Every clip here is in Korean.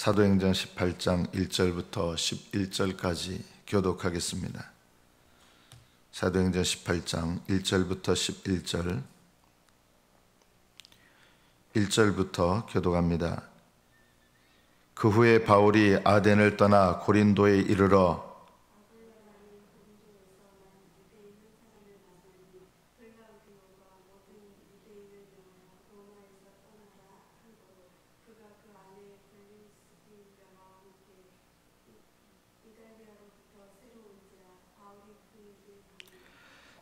사도행전 18장 1절부터 11절까지 교독하겠습니다. 사도행전 18장 1절부터 11절 1절부터 교독합니다. 그 후에 바울이 아덴을 떠나 고린도에 이르러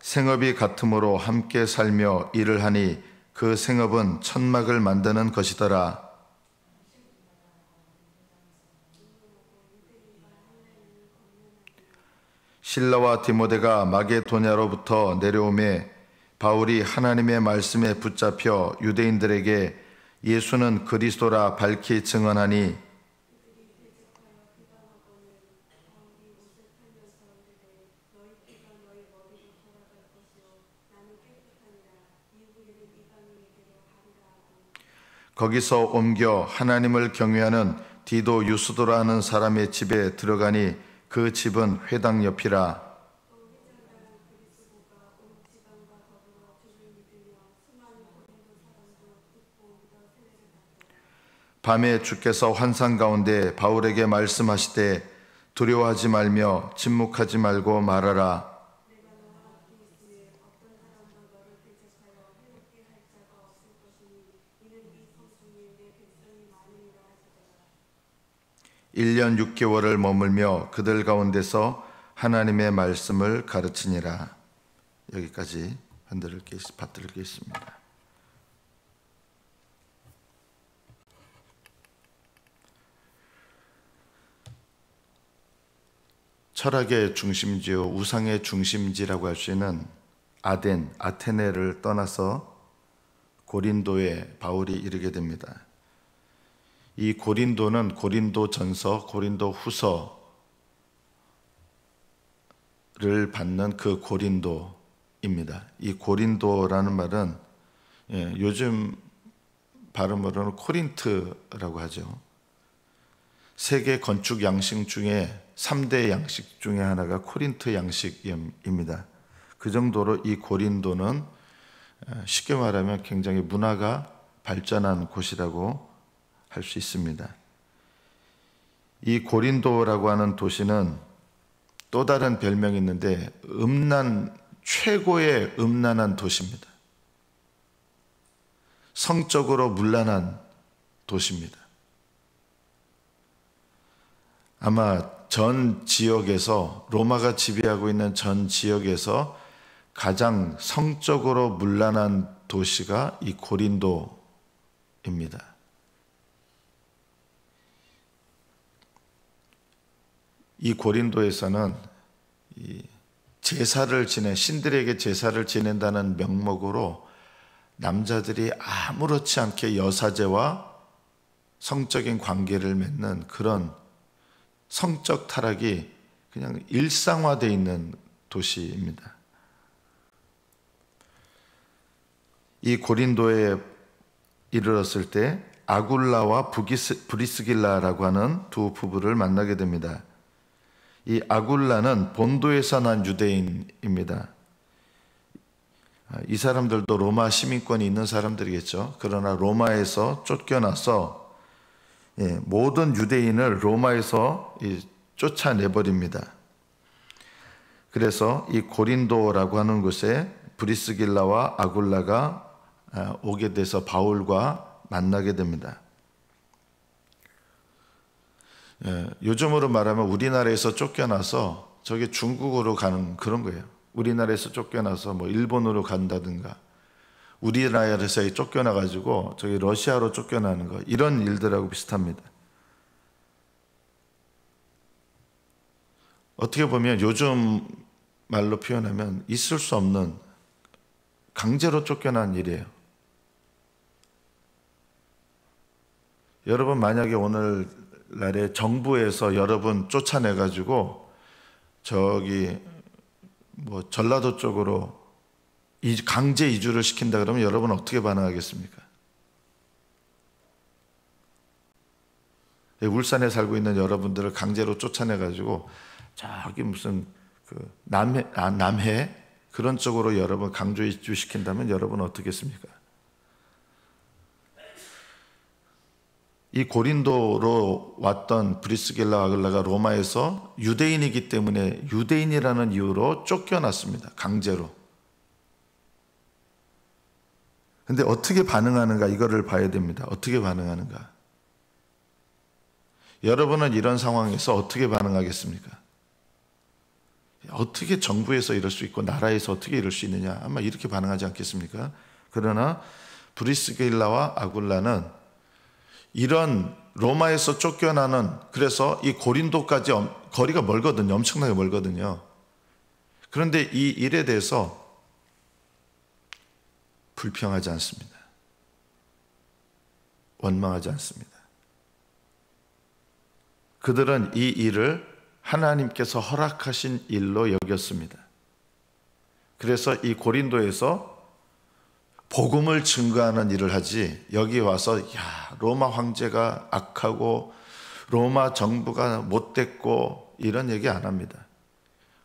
생업이 같으므로 함께 살며 일을 하니 그 생업은 천막을 만드는 것이더라. 실라와 디모데가 마게도냐로부터 내려오매 바울이 하나님의 말씀에 붙잡혀 유대인들에게 예수는 그리스도라 밝히 증언하니 거기서 옮겨 하나님을 경외하는 디도 유스도라는 사람의 집에 들어가니 그 집은 회당 옆이라. 밤에 주께서 환상 가운데 바울에게 말씀하시되 두려워하지 말며 침묵하지 말고 말하라. 1년 6개월을 머물며 그들 가운데서 하나님의 말씀을 가르치니라. 여기까지 받들겠습니다. 철학의 중심지요, 우상의 중심지라고 할 수 있는 아테네를 떠나서 고린도에 바울이 이르게 됩니다. 이 고린도는 고린도전서, 고린도후서를 받는 그 고린도입니다. 이 고린도라는 말은 요즘 발음으로는 코린트라고 하죠. 세계 건축 양식 중에 3대 양식 중에 하나가 코린트 양식입니다. 그 정도로 이 고린도는 쉽게 말하면 굉장히 문화가 발전한 곳이라고 할 수 있습니다. 이 고린도라고 하는 도시는 또 다른 별명이 있는데 최고의 음란한 도시입니다. 성적으로 문란한 도시입니다. 아마 전 지역에서, 로마가 지배하고 있는 전 지역에서 가장 성적으로 문란한 도시가 이 고린도입니다. 이 고린도에서는 신들에게 제사를 지낸다는 명목으로 남자들이 아무렇지 않게 여사제와 성적인 관계를 맺는 그런 성적 타락이 그냥 일상화되어 있는 도시입니다. 이 고린도에 이르렀을 때 아굴라와 브리스길라라고 하는 두 부부를 만나게 됩니다. 이 아굴라는 본도에서 난 유대인입니다. 이 사람들도 로마 시민권이 있는 사람들이겠죠. 그러나 로마에서 쫓겨나서 모든 유대인을 로마에서 쫓아내버립니다. 그래서 이 고린도라고 하는 곳에 브리스길라와 아굴라가 오게 돼서 바울과 만나게 됩니다. 요즘으로 말하면 우리나라에서 쫓겨나서 저게 중국으로 가는 그런 거예요. 우리나라에서 쫓겨나서 뭐 일본으로 간다든가, 우리나라에서 쫓겨나가지고 저기 러시아로 쫓겨나는 거, 이런 일들하고 비슷합니다. 어떻게 보면 요즘 말로 표현하면 있을 수 없는 강제로 쫓겨난 일이에요. 여러분 만약에 오늘날에 정부에서 여러분 쫓아내가지고 저기 뭐 전라도 쪽으로 강제 이주를 시킨다 그러면 여러분 어떻게 반응하겠습니까? 울산에 살고 있는 여러분들을 강제로 쫓아내가지고 저기 무슨 남해 그런 쪽으로 여러분 강조 이주시킨다면 여러분 어떻겠습니까? 이 고린도로 왔던 브리스길라 아굴라가 로마에서 유대인이기 때문에 유대인이라는 이유로 쫓겨났습니다. 강제로. 근데 어떻게 반응하는가 이거를 봐야 됩니다. 어떻게 반응하는가? 여러분은 이런 상황에서 어떻게 반응하겠습니까? 어떻게 정부에서 이럴 수 있고 나라에서 어떻게 이럴 수 있느냐? 아마 이렇게 반응하지 않겠습니까? 그러나 브리스길라와 아굴라는 이런 로마에서 쫓겨나는, 그래서 이 고린도까지 거리가 멀거든요. 엄청나게 멀거든요. 그런데 이 일에 대해서 불평하지 않습니다. 원망하지 않습니다. 그들은 이 일을 하나님께서 허락하신 일로 여겼습니다. 그래서 이 고린도에서 복음을 증거하는 일을 하지, 여기 와서 로마 황제가 악하고 로마 정부가 못됐고 이런 얘기 안 합니다.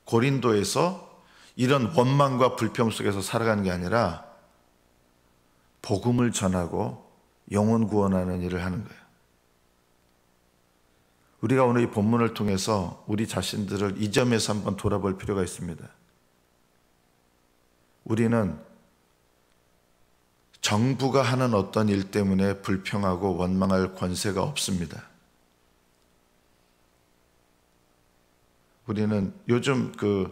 고린도에서 이런 원망과 불평 속에서 살아가는 게 아니라 복음을 전하고 영혼 구원하는 일을 하는 거예요. 우리가 오늘 이 본문을 통해서 우리 자신들을 이 점에서 한번 돌아볼 필요가 있습니다. 우리는 정부가 하는 어떤 일 때문에 불평하고 원망할 권세가 없습니다. 우리는 요즘 10월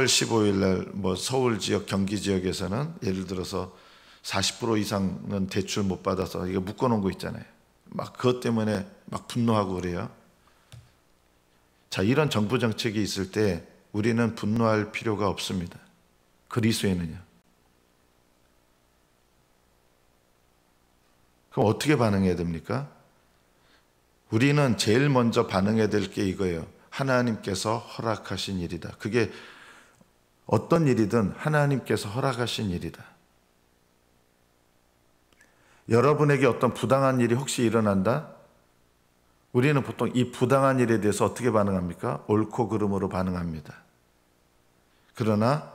15일 날 서울 지역, 경기 지역에서는 예를 들어서 40% 이상은 대출 못 받아서 이거 묶어놓은 거 있잖아요. 막 그것 때문에 막 분노하고 그래요. 자, 이런 정부 정책이 있을 때 우리는 분노할 필요가 없습니다. 그리스도인은요. 그럼 어떻게 반응해야 됩니까? 우리는 제일 먼저 반응해야 될 게 이거예요. 하나님께서 허락하신 일이다. 그게 어떤 일이든 하나님께서 허락하신 일이다. 여러분에게 어떤 부당한 일이 혹시 일어난다? 우리는 보통 이 부당한 일에 대해서 어떻게 반응합니까? 옳고 그름으로 반응합니다. 그러나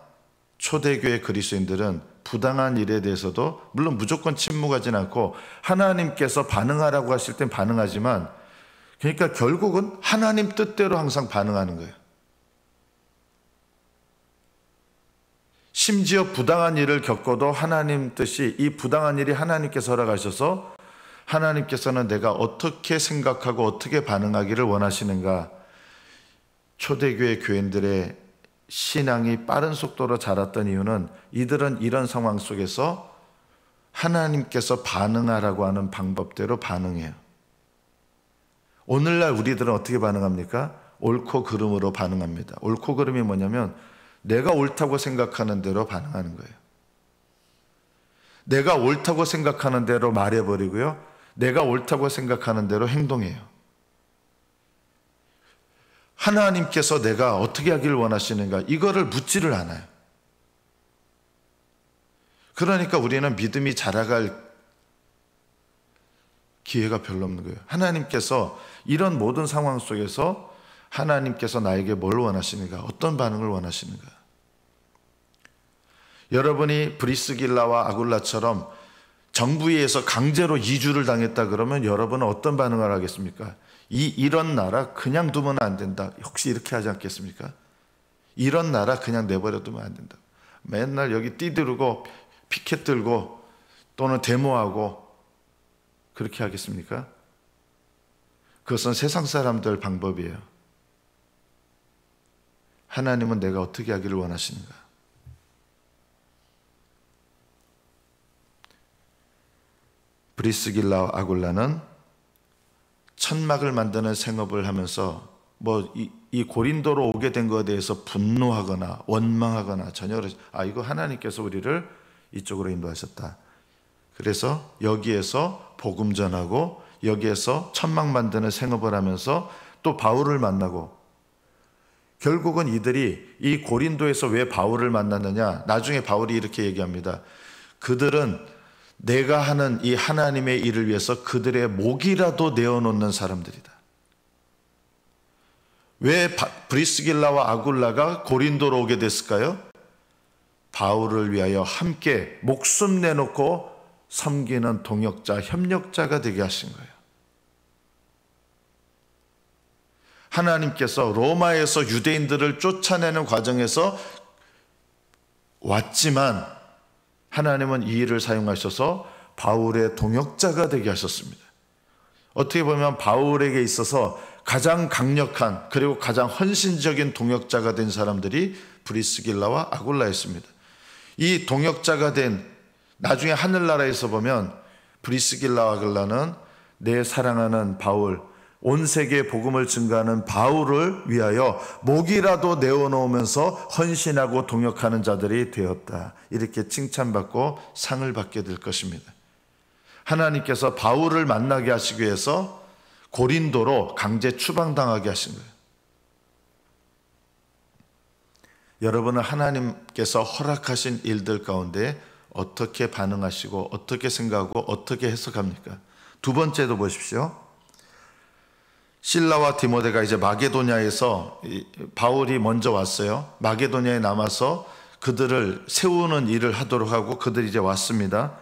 초대교회 그리스도인들은 부당한 일에 대해서도 물론 무조건 침묵하진 않고 하나님께서 반응하라고 하실 땐 반응하지만, 그러니까 결국은 하나님 뜻대로 항상 반응하는 거예요. 심지어 부당한 일을 겪어도 하나님 뜻이, 이 부당한 일이 하나님께서 허락하셔서 하나님께서는 내가 어떻게 생각하고 어떻게 반응하기를 원하시는가. 초대교회 교인들의 신앙이 빠른 속도로 자랐던 이유는 이들은 이런 상황 속에서 하나님께서 반응하라고 하는 방법대로 반응해요. 오늘날 우리들은 어떻게 반응합니까? 옳고 그름으로 반응합니다. 옳고 그름이 뭐냐면 내가 옳다고 생각하는 대로 반응하는 거예요. 내가 옳다고 생각하는 대로 말해버리고요. 내가 옳다고 생각하는 대로 행동해요. 하나님께서 내가 어떻게 하기를 원하시는가 이거를 묻지를 않아요. 그러니까 우리는 믿음이 자라갈 기회가 별로 없는 거예요. 하나님께서 이런 모든 상황 속에서 하나님께서 나에게 뭘 원하시는가, 어떤 반응을 원하시는가. 여러분이 브리스길라와 아굴라처럼 정부에 의해서 강제로 이주를 당했다 그러면 여러분은 어떤 반응을 하겠습니까? 이런 나라 그냥 두면 안 된다. 혹시 이렇게 하지 않겠습니까? 이런 나라 그냥 내버려 두면 안 된다. 맨날 여기 뛰들고 피켓 들고 또는 데모하고 그렇게 하겠습니까? 그것은 세상 사람들 방법이에요. 하나님은 내가 어떻게 하기를 원하시는가? 브리스길라와 아굴라는 천막을 만드는 생업을 하면서 이 고린도로 오게 된 것에 대해서 분노하거나 원망하거나 전혀 이거 하나님께서 우리를 이쪽으로 인도하셨다. 그래서 여기에서 복음 전하고 여기에서 천막 만드는 생업을 하면서 또 바울을 만나고, 결국은 이들이 이 고린도에서 왜 바울을 만났느냐, 나중에 바울이 이렇게 얘기합니다. 그들은 내가 하는 이 하나님의 일을 위해서 그들의 목이라도 내어놓는 사람들이다. 왜 브리스길라와 아굴라가 고린도로 오게 됐을까요? 바울을 위하여 함께 목숨 내놓고 섬기는 동역자, 협력자가 되게 하신 거예요. 하나님께서 로마에서 유대인들을 쫓아내는 과정에서 왔지만 하나님은 이 일을 사용하셔서 바울의 동역자가 되게 하셨습니다. 어떻게 보면 바울에게 있어서 가장 강력한 그리고 가장 헌신적인 동역자가 된 사람들이 브리스길라와 아굴라였습니다. 이 동역자가 된 나중에 하늘나라에서 보면 브리스길라와 아굴라는 내 사랑하는 바울, 온 세계에 복음을 증거하는 바울을 위하여 목이라도 내어놓으면서 헌신하고 동역하는 자들이 되었다. 이렇게 칭찬받고 상을 받게 될 것입니다. 하나님께서 바울을 만나게 하시기 위해서 고린도로 강제 추방당하게 하신 거예요. 여러분은 하나님께서 허락하신 일들 가운데 어떻게 반응하시고 어떻게 생각하고 어떻게 해석합니까? 두 번째도 보십시오. 실라와 디모데가 이제 마게도냐에서 바울이 먼저 왔어요. 마게도냐에 남아서 그들을 세우는 일을 하도록 하고 그들이 이제 왔습니다.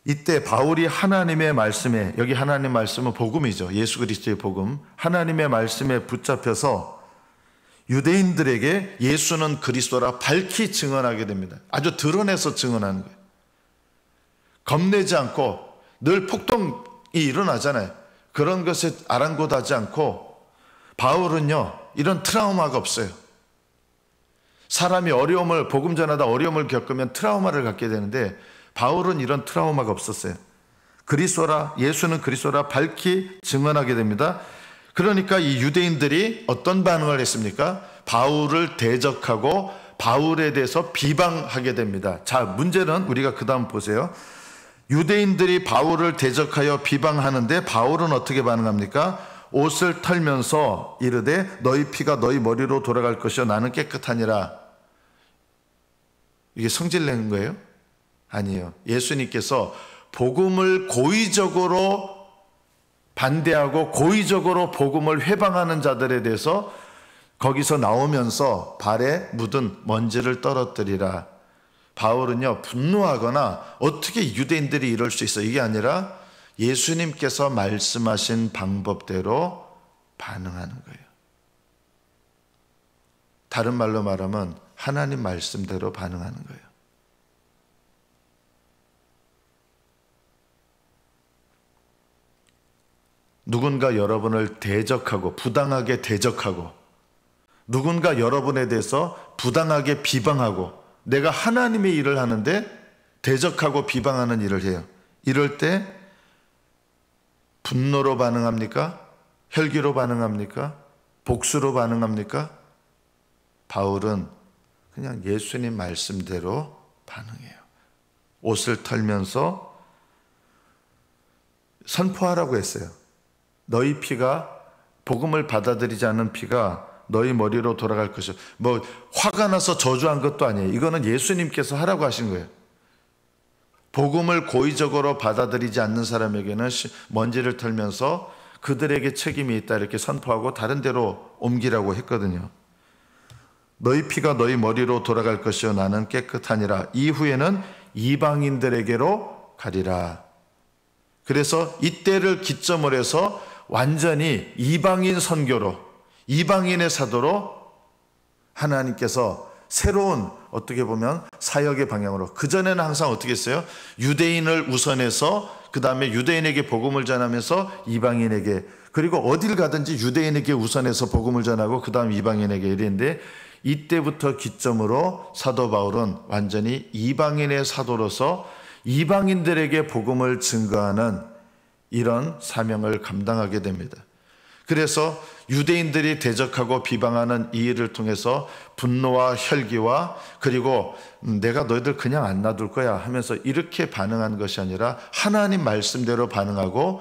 이때 바울이 하나님의 말씀에, 여기 하나님 말씀은 복음이죠. 예수 그리스도의 복음. 하나님의 말씀에 붙잡혀서 유대인들에게 예수는 그리스도라 밝히 증언하게 됩니다. 아주 드러내서 증언하는 거예요. 겁내지 않고, 늘 폭동이 일어나잖아요. 그런 것에 아랑곳하지 않고 바울은요, 이런 트라우마가 없어요. 사람이 어려움을, 복음 전하다 어려움을 겪으면 트라우마를 갖게 되는데 바울은 이런 트라우마가 없었어요. 그리스도라, 예수는 그리스도라 밝히 증언하게 됩니다. 그러니까 이 유대인들이 어떤 반응을 했습니까? 바울을 대적하고 바울에 대해서 비방하게 됩니다. 자, 문제는 우리가 그 다음 보세요. 유대인들이 바울을 대적하여 비방하는데 바울은 어떻게 반응합니까? 옷을 털면서 이르되 너희 피가 너희 머리로 돌아갈 것이요 나는 깨끗하니라. 이게 성질 내는 거예요? 아니에요. 예수님께서 복음을 고의적으로 반대하고 고의적으로 복음을 회방하는 자들에 대해서 거기서 나오면서 발에 묻은 먼지를 떨어뜨리라. 바울은요, 분노하거나 어떻게 유대인들이 이럴 수 있어, 이게 아니라 예수님께서 말씀하신 방법대로 반응하는 거예요. 다른 말로 말하면 하나님 말씀대로 반응하는 거예요. 누군가 여러분을 대적하고 부당하게 대적하고 누군가 여러분에 대해서 부당하게 비방하고 내가 하나님의 일을 하는데 대적하고 비방하는 일을 해요. 이럴 때 분노로 반응합니까? 혈기로 반응합니까? 복수로 반응합니까? 바울은 그냥 예수님 말씀대로 반응해요. 옷을 털면서 선포하라고 했어요. 너희 피가, 복음을 받아들이지 않는 피가 너희 머리로 돌아갈 것이요. 뭐 화가 나서 저주한 것도 아니에요. 이거는 예수님께서 하라고 하신 거예요. 복음을 고의적으로 받아들이지 않는 사람에게는 먼지를 털면서 그들에게 책임이 있다 이렇게 선포하고 다른 데로 옮기라고 했거든요. 너희 피가 너희 머리로 돌아갈 것이요 나는 깨끗하니라. 이후에는 이방인들에게로 가리라. 그래서 이때를 기점으로 해서 완전히 이방인 선교로, 이방인의 사도로 하나님께서 새로운, 어떻게 보면 사역의 방향으로, 그전에는 항상 어떻게 했어요? 유대인을 우선해서 그 다음에 유대인에게 복음을 전하면서 이방인에게, 그리고 어딜 가든지 유대인에게 우선해서 복음을 전하고 그 다음 이방인에게 이랬는데, 이때부터 기점으로 사도 바울은 완전히 이방인의 사도로서 이방인들에게 복음을 증거하는 이런 사명을 감당하게 됩니다. 그래서 유대인들이 대적하고 비방하는 이 일을 통해서 분노와 혈기와 그리고 내가 너희들 그냥 안 놔둘 거야 하면서 이렇게 반응한 것이 아니라 하나님 말씀대로 반응하고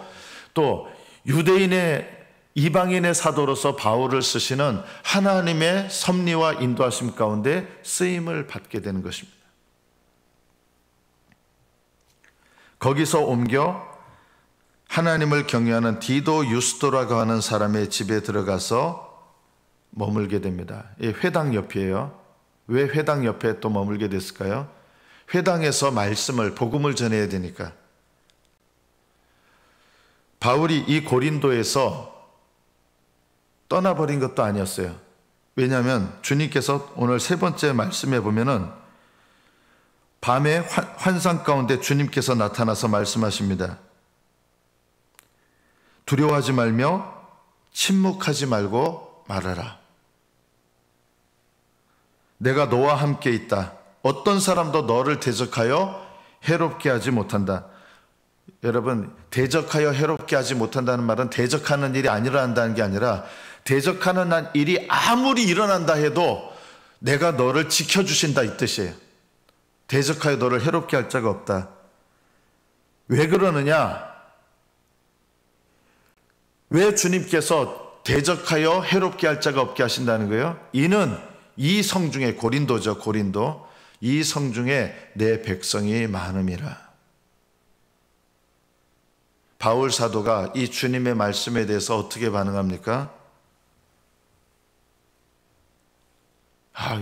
또 유대인의 이방인의 사도로서 바울을 쓰시는 하나님의 섭리와 인도하심 가운데 쓰임을 받게 되는 것입니다. 거기서 옮겨 하나님을 경외하는 디도 유스도라고 하는 사람의 집에 들어가서 머물게 됩니다. 이 회당 옆이에요. 왜 회당 옆에 또 머물게 됐을까요? 회당에서 말씀을, 복음을 전해야 되니까. 바울이 이 고린도에서 떠나버린 것도 아니었어요. 왜냐하면 주님께서 오늘 세 번째 말씀에 보면은 밤에 환상 가운데 주님께서 나타나서 말씀하십니다. 두려워하지 말며 침묵하지 말고 말하라. 내가 너와 함께 있다. 어떤 사람도 너를 대적하여 해롭게 하지 못한다. 여러분, 대적하여 해롭게 하지 못한다는 말은 대적하는 일이 안 일어난다는 게 아니라 대적하는 일이 아무리 일어난다 해도 내가 너를 지켜주신다 이 뜻이에요. 대적하여 너를 해롭게 할 자가 없다. 왜 그러느냐? 왜 주님께서 대적하여 해롭게 할 자가 없게 하신다는 거예요? 이는 이 성중에, 고린도죠, 고린도. 이 성중에 내 백성이 많음이라. 바울 사도가 이 주님의 말씀에 대해서 어떻게 반응합니까?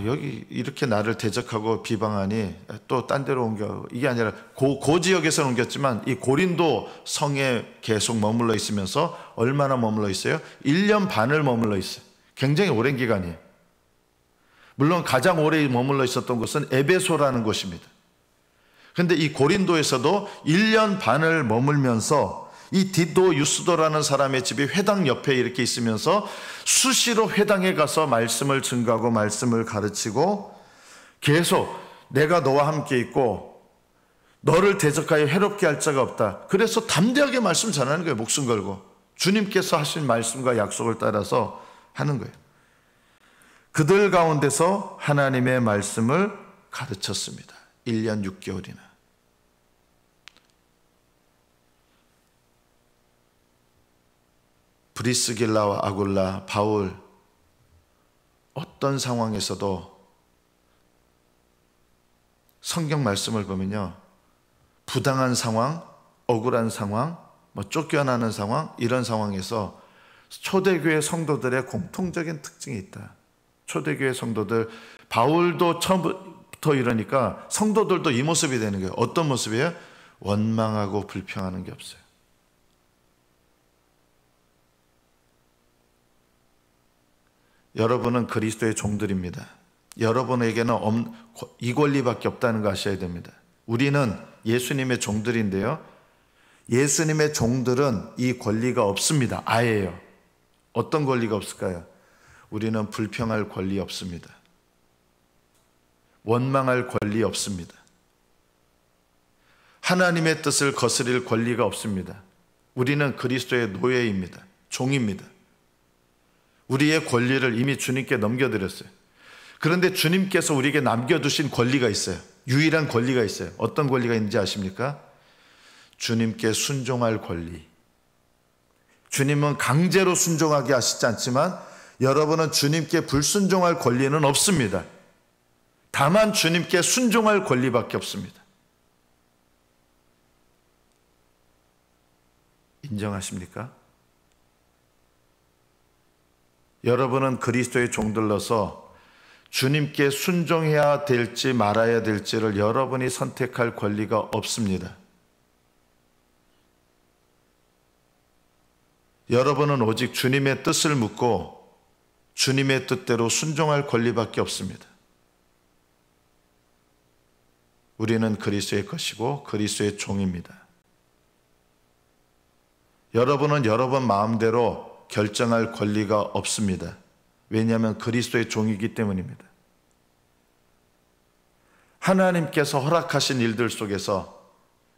여기 이렇게 나를 대적하고 비방하니 또 딴 데로 옮겨. 이게 아니라 그 지역에서 옮겼지만 이 고린도 성에 계속 머물러 있으면서 얼마나 머물러 있어요? 1년 반을 머물러 있어요. 굉장히 오랜 기간이에요. 물론 가장 오래 머물러 있었던 곳은 에베소라는 곳입니다. 그런데 이 고린도에서도 1년 반을 머물면서 이 디도 유스도라는 사람의 집이 회당 옆에 이렇게 있으면서 수시로 회당에 가서 말씀을 증거하고 말씀을 가르치고 계속 내가 너와 함께 있고 너를 대적하여 해롭게 할 자가 없다. 그래서 담대하게 말씀 전하는 거예요. 목숨 걸고 주님께서 하신 말씀과 약속을 따라서 하는 거예요. 그들 가운데서 하나님의 말씀을 가르쳤습니다. 1년 6개월이나. 브리스길라와 아굴라, 바울 어떤 상황에서도 성경 말씀을 보면요, 부당한 상황, 억울한 상황, 쫓겨나는 상황, 이런 상황에서 초대교회 성도들의 공통적인 특징이 있다. 초대교회 성도들, 바울도 처음부터 이러니까 성도들도 이 모습이 되는 거예요. 어떤 모습이에요? 원망하고 불평하는 게 없어요. 여러분은 그리스도의 종들입니다. 여러분에게는 이 권리밖에 없다는 거 아셔야 됩니다. 우리는 예수님의 종들인데요, 예수님의 종들은 이 권리가 없습니다. 아예요. 어떤 권리가 없을까요? 우리는 불평할 권리 없습니다. 원망할 권리 없습니다. 하나님의 뜻을 거스릴 권리가 없습니다. 우리는 그리스도의 노예입니다. 종입니다. 우리의 권리를 이미 주님께 넘겨드렸어요. 그런데 주님께서 우리에게 남겨두신 권리가 있어요. 유일한 권리가 있어요. 어떤 권리가 있는지 아십니까? 주님께 순종할 권리. 주님은 강제로 순종하게 하시지 않지만 여러분은 주님께 불순종할 권리는 없습니다. 다만 주님께 순종할 권리밖에 없습니다. 인정하십니까? 여러분은 그리스도의 종들로서 주님께 순종해야 될지 말아야 될지를 여러분이 선택할 권리가 없습니다. 여러분은 오직 주님의 뜻을 묻고 주님의 뜻대로 순종할 권리밖에 없습니다. 우리는 그리스도의 것이고 그리스도의 종입니다. 여러분은 여러분 마음대로 결정할 권리가 없습니다. 왜냐하면 그리스도의 종이기 때문입니다. 하나님께서 허락하신 일들 속에서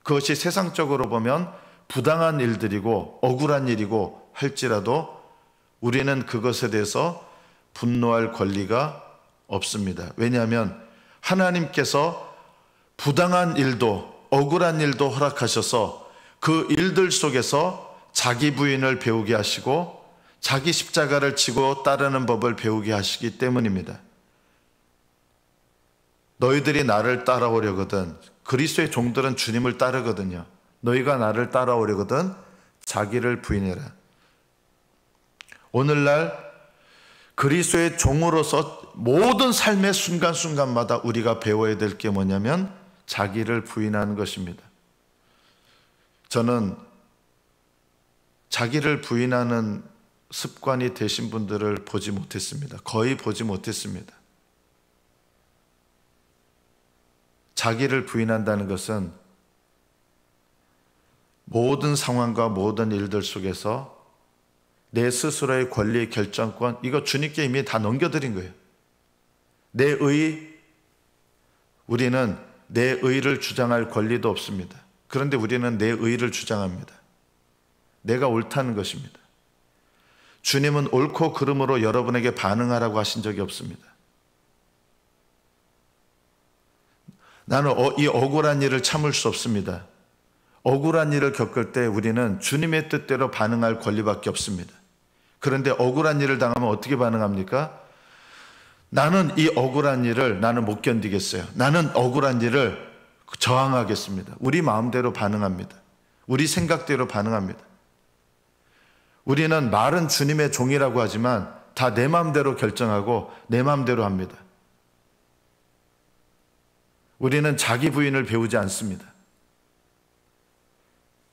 그것이 세상적으로 보면 부당한 일들이고 억울한 일이고 할지라도 우리는 그것에 대해서 분노할 권리가 없습니다. 왜냐하면 하나님께서 부당한 일도 억울한 일도 허락하셔서 그 일들 속에서 자기 부인을 배우게 하시고 자기 십자가를 지고 따르는 법을 배우게 하시기 때문입니다. 너희들이 나를 따라오려거든, 그리스도의 종들은 주님을 따르거든요. 너희가 나를 따라오려거든 자기를 부인해라. 오늘날 그리스도의 종으로서 모든 삶의 순간순간마다 우리가 배워야 될 게 뭐냐면 자기를 부인하는 것입니다. 저는 자기를 부인하는 습관이 되신 분들을 보지 못했습니다. 거의 보지 못했습니다. 자기를 부인한다는 것은 모든 상황과 모든 일들 속에서 내 스스로의 권리, 결정권, 이거 주님께 이미 다 넘겨드린 거예요. 우리는 내 의를 주장할 권리도 없습니다. 그런데 우리는 내 의를 주장합니다. 내가 옳다는 것입니다. 주님은 옳고 그름으로 여러분에게 반응하라고 하신 적이 없습니다. 나는 이 억울한 일을 참을 수 없습니다. 억울한 일을 겪을 때 우리는 주님의 뜻대로 반응할 권리밖에 없습니다. 그런데 억울한 일을 당하면 어떻게 반응합니까? 나는 이 억울한 일을 나는 못 견디겠어요. 나는 억울한 일을 저항하겠습니다. 우리 마음대로 반응합니다. 우리 생각대로 반응합니다. 우리는 말은 주님의 종이라고 하지만 다 내 마음대로 결정하고 내 마음대로 합니다. 우리는 자기 부인을 배우지 않습니다.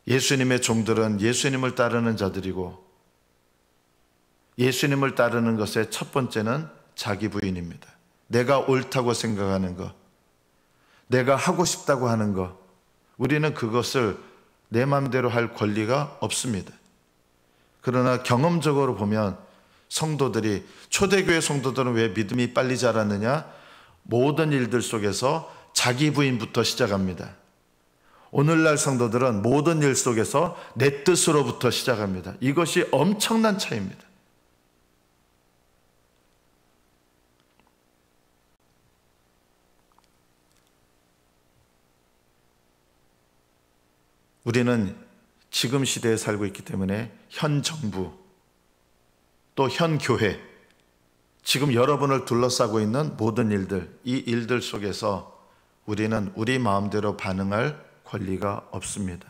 예수님의 종들은 예수님을 따르는 자들이고 예수님을 따르는 것의 첫 번째는 자기 부인입니다. 내가 옳다고 생각하는 것, 내가 하고 싶다고 하는 것, 우리는 그것을 내 마음대로 할 권리가 없습니다. 그러나 경험적으로 보면 성도들이, 초대교회 성도들은 왜 믿음이 빨리 자랐느냐? 모든 일들 속에서 자기 부인부터 시작합니다. 오늘날 성도들은 모든 일 속에서 내 뜻으로부터 시작합니다. 이것이 엄청난 차이입니다. 우리는 지금 시대에 살고 있기 때문에 현 정부, 또 현 교회, 지금 여러분을 둘러싸고 있는 모든 일들, 이 일들 속에서 우리는 우리 마음대로 반응할 권리가 없습니다.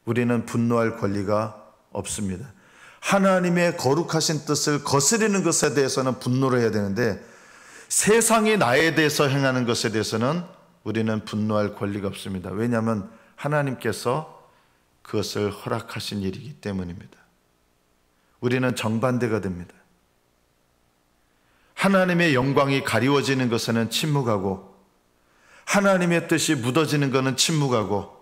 우리는 분노할 권리가 없습니다. 하나님의 거룩하신 뜻을 거스르는 것에 대해서는 분노를 해야 되는데 세상이 나에 대해서 행하는 것에 대해서는 우리는 분노할 권리가 없습니다. 왜냐하면 하나님께서 그것을 허락하신 일이기 때문입니다. 우리는 정반대가 됩니다. 하나님의 영광이 가리워지는 것에는 침묵하고 하나님의 뜻이 묻어지는 것은 침묵하고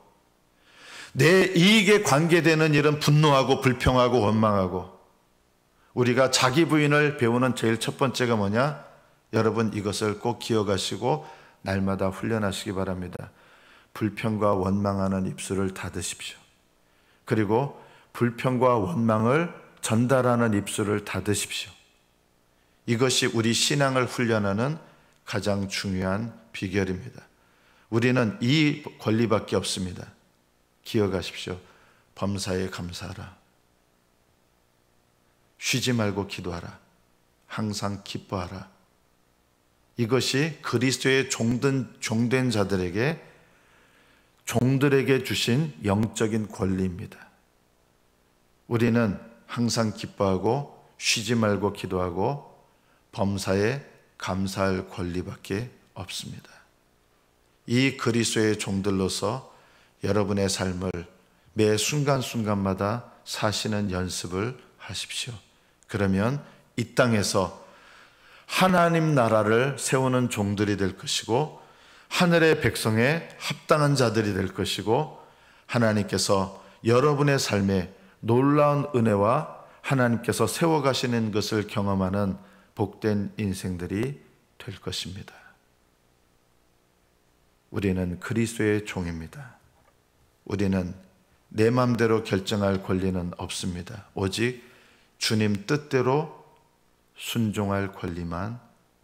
내 이익에 관계되는 일은 분노하고 불평하고 원망하고 우리가 자기 부인을 배우는 제일 첫 번째가 뭐냐? 여러분 이것을 꼭 기억하시고 날마다 훈련하시기 바랍니다. 불평과 원망하는 입술을 닫으십시오. 그리고 불평과 원망을 전달하는 입술을 닫으십시오. 이것이 우리 신앙을 훈련하는 가장 중요한 비결입니다. 우리는 이 권리밖에 없습니다. 기억하십시오. 범사에 감사하라. 쉬지 말고 기도하라. 항상 기뻐하라. 이것이 그리스도의 종된 자들에게, 종들에게 주신 영적인 권리입니다. 우리는 항상 기뻐하고 쉬지 말고 기도하고 범사에 감사할 권리밖에 없습니다. 이 그리스도의 종들로서 여러분의 삶을 매 순간순간마다 사시는 연습을 하십시오. 그러면 이 땅에서 하나님 나라를 세우는 종들이 될 것이고 하늘의 백성에 합당한 자들이 될 것이고 하나님께서 여러분의 삶에 놀라운 은혜와 하나님께서 세워가시는 것을 경험하는 복된 인생들이 될 것입니다. 우리는 그리스도의 종입니다. 우리는 내 마음대로 결정할 권리는 없습니다. 오직 주님 뜻대로 순종할 권리만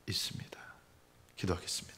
있습니다. 기도하겠습니다.